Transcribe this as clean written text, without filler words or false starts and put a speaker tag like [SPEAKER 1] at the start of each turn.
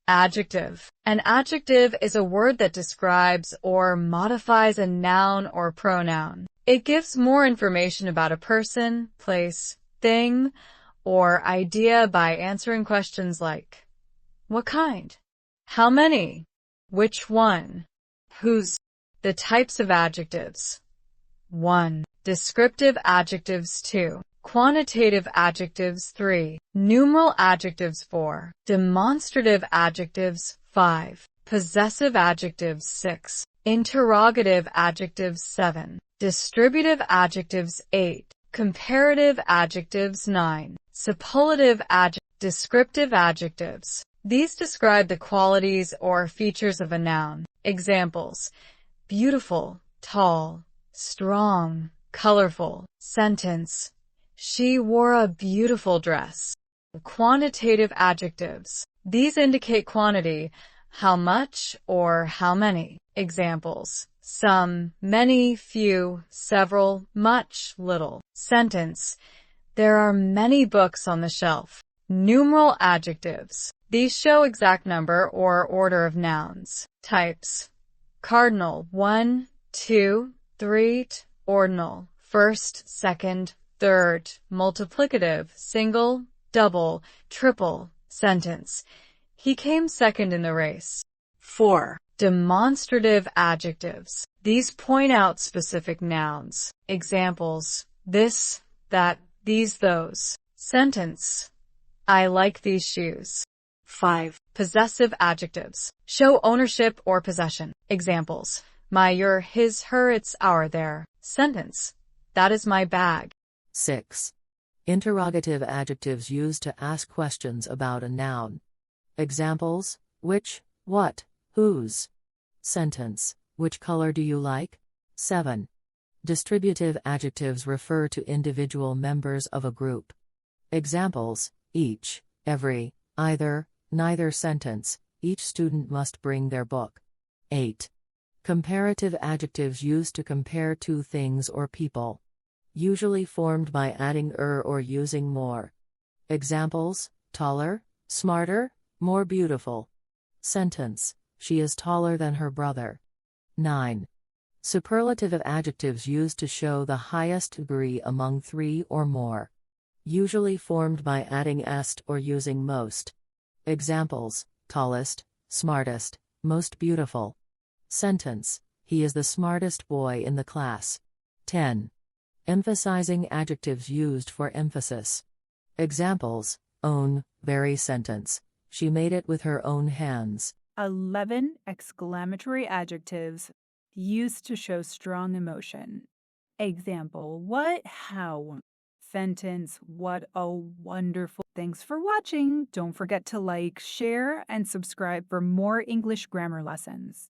[SPEAKER 1] Adjective. An adjective is a word that describes or modifies a noun or pronoun. It gives more information about a person, place, thing, or idea by answering questions like, what kind? How many? Which one? Whose? The types of adjectives. 1. Descriptive adjectives. 2. Quantitative adjectives. 3. Numeral adjectives. 4. Demonstrative adjectives. 5. Possessive adjectives. 6. Interrogative adjectives. 7. Distributive adjectives. 8. Comparative adjectives. 9. Superlative adjectives. Descriptive adjectives. These describe the qualities or features of a noun. Examples: beautiful, tall, strong, colorful. Sentence: she wore a beautiful dress. Quantitative adjectives. These indicate quantity, how much or how many. Examples: some, many, few, several, much, little. Sentence: there are many books on the shelf. Numeral adjectives. These show exact number or order of nouns. Types: cardinal, 1, 2, 3, ordinal, first, second, third, multiplicative, single, double, triple. Sentence: he came second in the race. 4. Demonstrative adjectives. These point out specific nouns. Examples: this, that, these, those. Sentence: I like these shoes. 5. Possessive adjectives. Show ownership or possession. Examples: my, your, his, her, its, our, their. Sentence: that is my bag.
[SPEAKER 2] 6. Interrogative adjectives used to ask questions about a noun. Examples: which, what, whose. Sentence: which color do you like? 7. Distributive adjectives refer to individual members of a group. Examples: each, every, either, neither. Sentence: each student must bring their book. 8. Comparative adjectives used to compare two things or people. Usually formed by adding er or using more. Examples: taller, smarter, more beautiful. Sentence: she is taller than her brother. 9. Superlative adjectives used to show the highest degree among three or more. Usually formed by adding est or using most. Examples: tallest, smartest, most beautiful. Sentence: he is the smartest boy in the class. 10. Emphasizing adjectives used for emphasis. Examples: own, very. Sentence: she made it with her own hands.
[SPEAKER 3] 11 exclamatory adjectives used to show strong emotion. Example: what, how. Sentence: what a wonderful. Thanks for watching. Don't forget to like, share, and subscribe for more English grammar lessons.